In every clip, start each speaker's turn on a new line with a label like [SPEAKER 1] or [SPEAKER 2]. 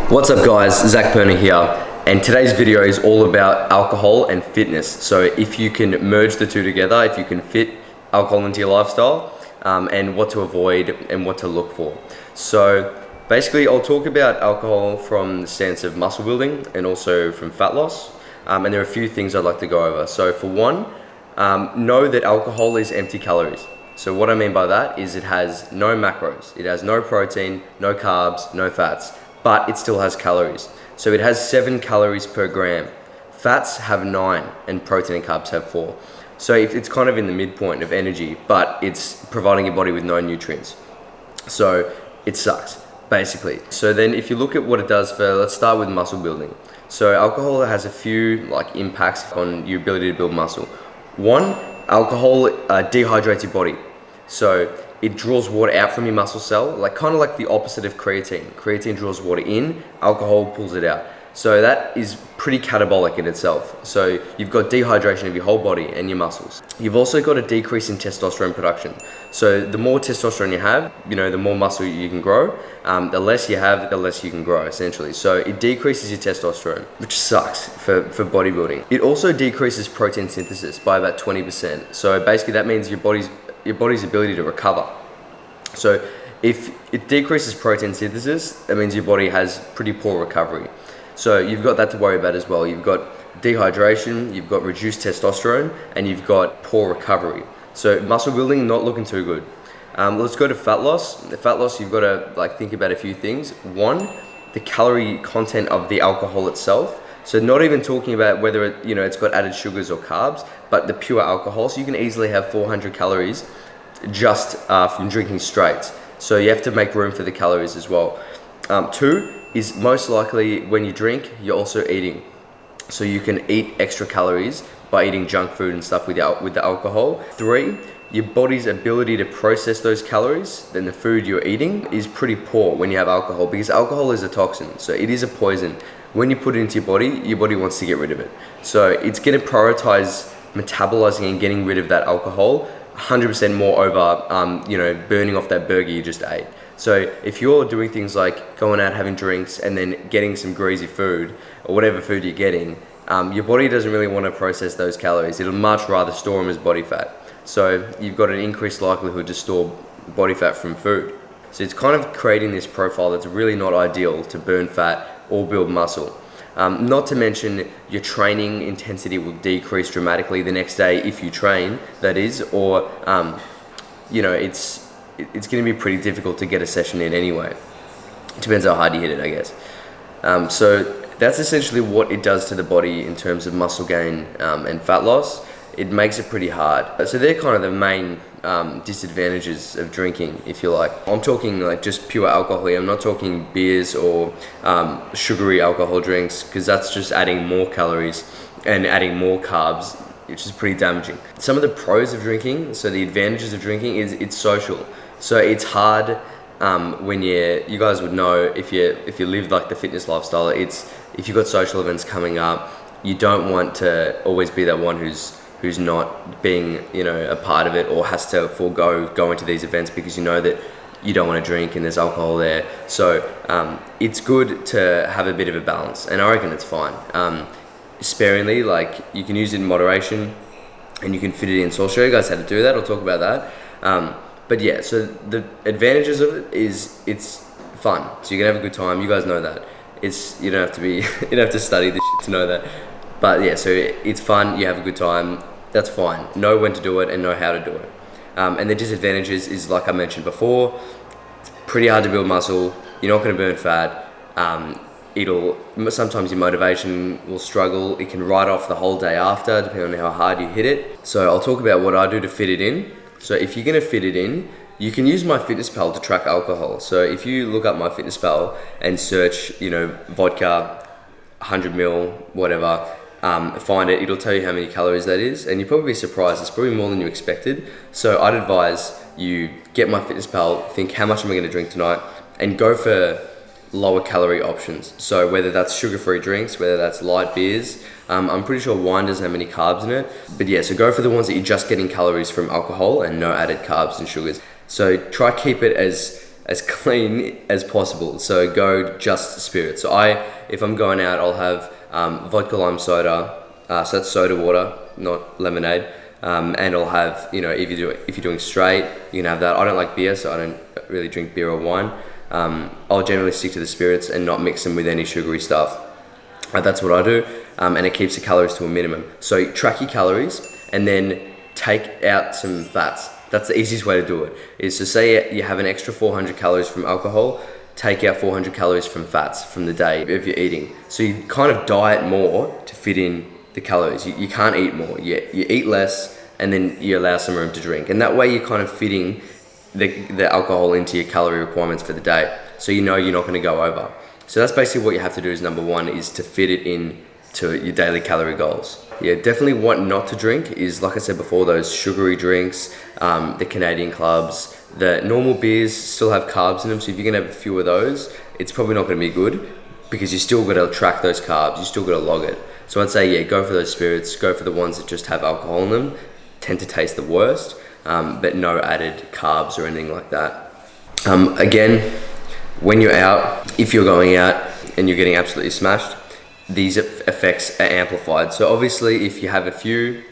[SPEAKER 1] What's up guys, Zac Perna here, and today's video is all about alcohol and fitness. So if you can merge the two together, if you can fit alcohol into your lifestyle, and what to avoid and what to look for. So basically I'll talk about alcohol from the stance of muscle building and also from fat loss, and there are a few things I'd like to go over. So for one, know that alcohol is empty calories. So what I mean by that is it has no macros, it has no protein, no carbs, no fats, but it still has calories. So it has 7 calories per gram. Fats have 9 and protein and carbs have 4. So it's kind of in the midpoint of energy, but it's providing your body with no nutrients. So it sucks, basically. So then if you look at what it does for, let's start with muscle building. So alcohol has a few impacts on your ability to build muscle. One, alcohol dehydrates your body. So it draws water out from your muscle cell, kind of like the opposite of creatine. Creatine draws water in, alcohol pulls it out. So that is pretty catabolic in itself. So you've got dehydration of your whole body and your muscles. You've also got a decrease in testosterone production. So the more testosterone you have, the more muscle you can grow. The less you have, the less you can grow, essentially. So it decreases your testosterone, which sucks for bodybuilding. It also decreases protein synthesis by about 20%. So basically that means your body's ability to recover. So if it decreases protein synthesis, that means your body has pretty poor recovery. So you've got that to worry about as well. You've got dehydration, you've got reduced testosterone, and you've got poor recovery. So muscle building, not looking too good. Let's go to fat loss. The fat loss, you've got to think about a few things. One, the calorie content of the alcohol itself. So not even talking about whether it's got added sugars or carbs, but the pure alcohol. So you can easily have 400 calories just from drinking straight. So you have to make room for the calories as well. Two is most likely when you drink, you're also eating. So you can eat extra calories by eating junk food and stuff with the alcohol. Three, your body's ability to process those calories and the food you're eating is pretty poor when you have alcohol, because alcohol is a toxin. So it is a poison. When you put it into your body wants to get rid of it. So it's going to prioritize metabolizing and getting rid of that alcohol 100% more over, burning off that burger you just ate. So if you're doing things like going out having drinks and then getting some greasy food or whatever food you're getting, your body doesn't really want to process those calories. It'll much rather store them as body fat. So you've got an increased likelihood to store body fat from food. So it's kind of creating this profile that's really not ideal to burn fat or build muscle. Not to mention your training intensity will decrease dramatically the next day if you train, that is, or it's going to be pretty difficult to get a session in anyway. It depends how hard you hit it, I guess. So that's essentially what it does to the body in terms of muscle gain and fat loss. It makes it pretty hard. So they're kind of the main disadvantages of drinking, if you like. I'm talking just pure alcohol here. I'm not talking beers or sugary alcohol drinks, because that's just adding more calories and adding more carbs, which is pretty damaging. Some of the pros of drinking, so the advantages of drinking, is it's social. So it's hard when you guys would know if you live the fitness lifestyle. It's if you've got social events coming up, you don't want to always be that one who's not being a part of it or has to forego going to these events because you know that you don't want to drink and there's alcohol there. So it's good to have a bit of a balance, and I reckon it's fine. Sparingly, you can use it in moderation and you can fit it in. So I'll show you guys how to do that. I'll talk about that. But yeah, so the advantages of it is it's fun. So you can have a good time. You guys know that. You don't have to study this shit to know that. But yeah, so it's fun, you have a good time, that's fine. Know when to do it and know how to do it. And the disadvantages is, like I mentioned before, it's pretty hard to build muscle, you're not going to burn fat, sometimes your motivation will struggle, it can write off the whole day after, depending on how hard you hit it. So I'll talk about what I do to fit it in. So if you're going to fit it in, you can use MyFitnessPal to track alcohol. So if you look up MyFitnessPal and search, vodka, 100 ml, whatever, find it, it'll tell you how many calories that is, and you'll probably be surprised. It's probably more than you expected. So I'd advise you get MyFitnessPal, think how much am I going to drink tonight, and go for lower calorie options. So whether that's sugar-free drinks, whether that's light beers, I'm pretty sure wine doesn't have any carbs in it, but yeah, so go for the ones that you're just getting calories from alcohol and no added carbs and sugars. So try keep it as as clean as possible. So go just spirits. So if I'm going out, I'll have vodka lime soda, so that's soda water, not lemonade. And I'll have, if you're doing straight, you can have that. I don't like beer, so I don't really drink beer or wine. I'll generally stick to the spirits and not mix them with any sugary stuff. That's what I do, and it keeps the calories to a minimum. So track your calories and then take out some fats. That's the easiest way to do it, is to say you have an extra 400 calories from alcohol, take out 400 calories from fats from the day if you're eating. So you kind of diet more to fit in the calories. You can't eat more, you eat less, and then you allow some room to drink. And that way you're kind of fitting the alcohol into your calorie requirements for the day. So you're not gonna go over. So that's basically what you have to do is number one is to fit it in to your daily calorie goals. Yeah, definitely what not to drink is, like I said before, those sugary drinks, the Canadian clubs, the normal beers still have carbs in them. So if you're gonna have a few of those, it's probably not gonna be good because you still gotta track those carbs, you still gotta log it. So I'd say, yeah, go for those spirits, go for the ones that just have alcohol in them, tend to taste the worst, but no added carbs or anything like that. Again, when you're out, if you're going out and you're getting absolutely smashed, these effects are amplified. So obviously if you have a few,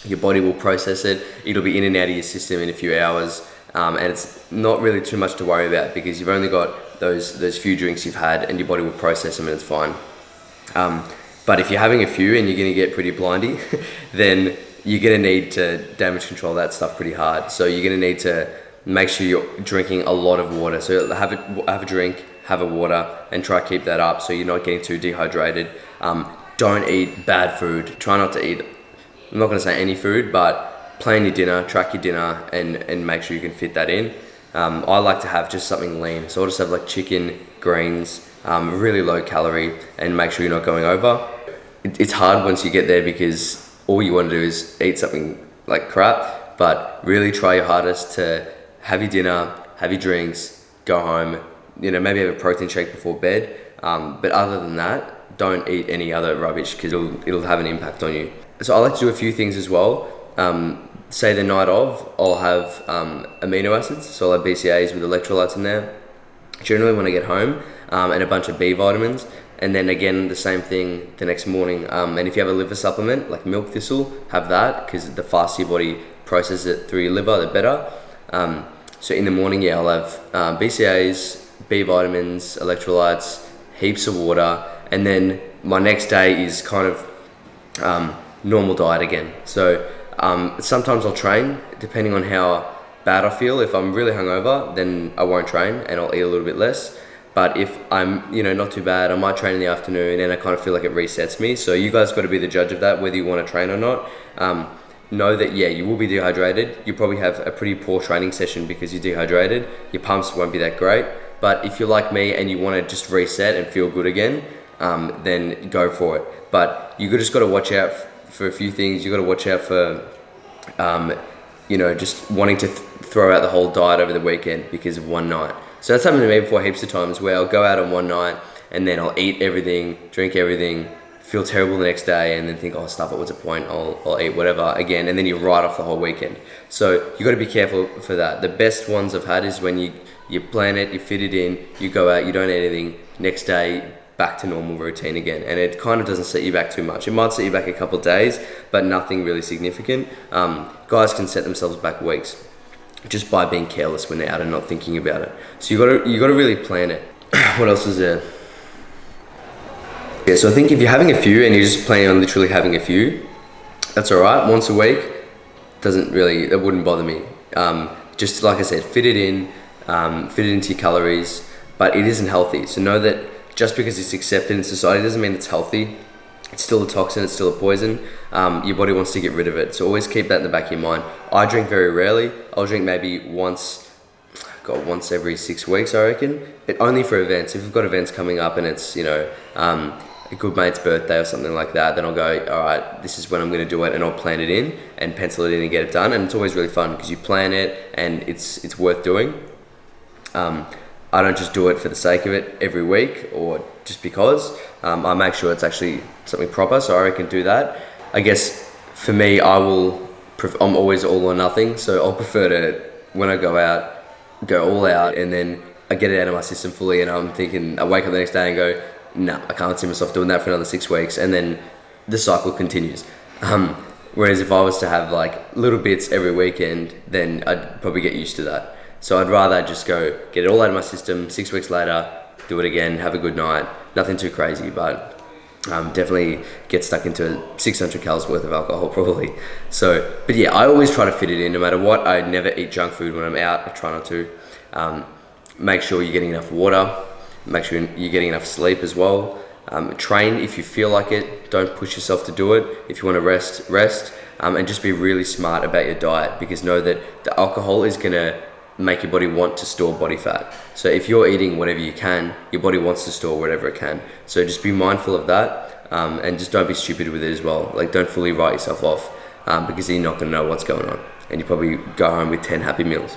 [SPEAKER 1] your body will process it. It'll be in and out of your system in a few hours. And it's not really too much to worry about because you've only got those few drinks you've had and your body will process them and it's fine. But if you're having a few and you're gonna get pretty blindy, then you're gonna need to damage control that stuff pretty hard. So you're gonna need to make sure you're drinking a lot of water. So have a drink, have a water, and try to keep that up so you're not getting too dehydrated. Don't eat bad food. Try not to eat, I'm not gonna say any food, but plan your dinner, track your dinner, and make sure you can fit that in. I like to have just something lean. So I'll just have like chicken, greens, really low calorie, and make sure you're not going over. It's hard once you get there because all you want to do is eat something like crap, but really try your hardest to have your dinner, have your drinks, go home, maybe have a protein shake before bed. But other than that, don't eat any other rubbish because it'll have an impact on you. So I like to do a few things as well. Say the night of, I'll have amino acids, so I'll have BCAAs with electrolytes in there. Generally when I get home, and a bunch of B vitamins. And then again, the same thing the next morning. And if you have a liver supplement, like milk thistle, have that, because the faster your body processes it through your liver, the better. So in the morning, yeah, I'll have BCAAs, B vitamins, electrolytes, heaps of water. And then my next day is kind of normal diet again. So sometimes I'll train, depending on how bad I feel. If I'm really hungover, then I won't train and I'll eat a little bit less. But if I'm, not too bad, I might train in the afternoon and I kind of feel like it resets me. So you guys got to be the judge of that, whether you want to train or not. Know that, yeah, you will be dehydrated. You probably have a pretty poor training session because you're dehydrated. Your pumps won't be that great. But if you're like me and you want to just reset and feel good again, then go for it. But you just got to watch out for a few things. You got to watch out for, just wanting to throw out the whole diet over the weekend because of one night. So that's happened to me before heaps of times where I'll go out on one night and then I'll eat everything, drink everything, feel terrible the next day and then think, oh, stuff it, what's the point? I'll eat whatever again, and then you write off the whole weekend. So you got to be careful for that. The best ones I've had is when you plan it, you fit it in, you go out, you don't eat anything, next day back to normal routine again, and it kind of doesn't set you back too much. It might set you back a couple of days, but nothing really significant. Guys can set themselves back weeks just by being careless when they're out and not thinking about it. So you got to really plan it. What else is there? Yeah, so I think if you're having a few and you're just planning on literally having a few, that's all right. Once a week, it wouldn't bother me. Just like I said, fit it into your calories, but it isn't healthy. So know that just because it's accepted in society doesn't mean it's healthy. It's still a toxin, it's still a poison. Your body wants to get rid of it. So always keep that in the back of your mind. I drink very rarely. I'll drink maybe once every 6 weeks, I reckon. But only for events. If we've got events coming up and it's, a good mate's birthday or something like that, then I'll go, all right, this is when I'm gonna do it, and I'll plan it in and pencil it in and get it done. And it's always really fun because you plan it and it's worth doing. I don't just do it for the sake of it every week or just because. I make sure it's actually something proper, so I reckon do that. I guess for me, I'm always all or nothing, so I'll prefer to, when I go out, go all out and then I get it out of my system fully, and I'm thinking, I wake up the next day and go, nah, I can't see myself doing that for another 6 weeks, and then the cycle continues. Whereas if I was to have like little bits every weekend, then I'd probably get used to that. So I'd rather just go get it all out of my system, 6 weeks later, do it again, have a good night. Nothing too crazy, but definitely get stuck into 600 calories worth of alcohol probably. So, but yeah, I always try to fit it in no matter what. I never eat junk food when I'm out. I try not to. Make sure you're getting enough water. Make sure you're getting enough sleep as well. Train if you feel like it. Don't push yourself to do it. If you want to rest. And just be really smart about your diet, because know that the alcohol is gonna make your body want to store body fat. So if you're eating whatever you can, your body wants to store whatever it can. So just be mindful of that, and just don't be stupid with it as well. Like, don't fully write yourself off, because you're not gonna know what's going on, and you probably go home with 10 happy meals.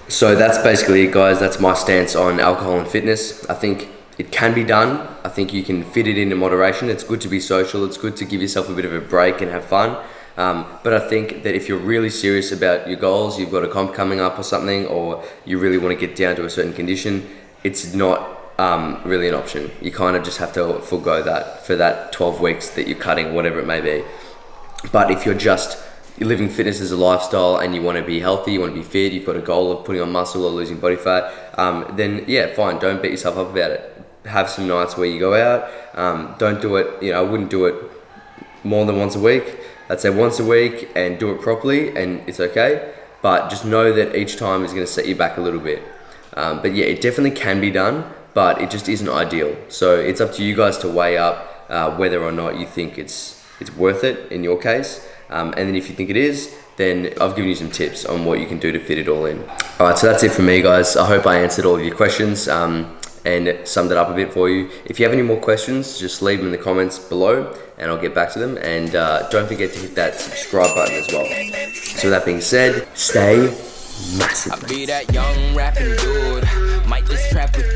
[SPEAKER 1] So that's basically it, guys. That's my stance on alcohol and fitness. I think it can be done. I think you can fit it into moderation. It's good to be social. It's good to give yourself a bit of a break and have fun. But I think that if you're really serious about your goals, you've got a comp coming up or something, or you really want to get down to a certain condition, it's not really an option. You kind of just have to forego that for that 12 weeks that you're cutting, whatever it may be. But if you're living fitness as a lifestyle and you want to be healthy, you want to be fit, you've got a goal of putting on muscle or losing body fat, then yeah, fine, don't beat yourself up about it. Have some nights where you go out. Don't do it, I wouldn't do it more than once a week. I'd say once a week and do it properly, and it's okay. But just know that each time is going to set you back a little bit. But yeah, it definitely can be done, but it just isn't ideal. So it's up to you guys to weigh up whether or not you think it's worth it in your case. And then if you think it is, then I've given you some tips on what you can do to fit it all in. All right, so that's it for me, guys. I hope I answered all of your questions and summed it up a bit for you. If you have any more questions, just leave them in the comments below and I'll get back to them. And don't forget to hit that subscribe button as well. So with that being said, stay massive. I be that young rapping dude, might just trap with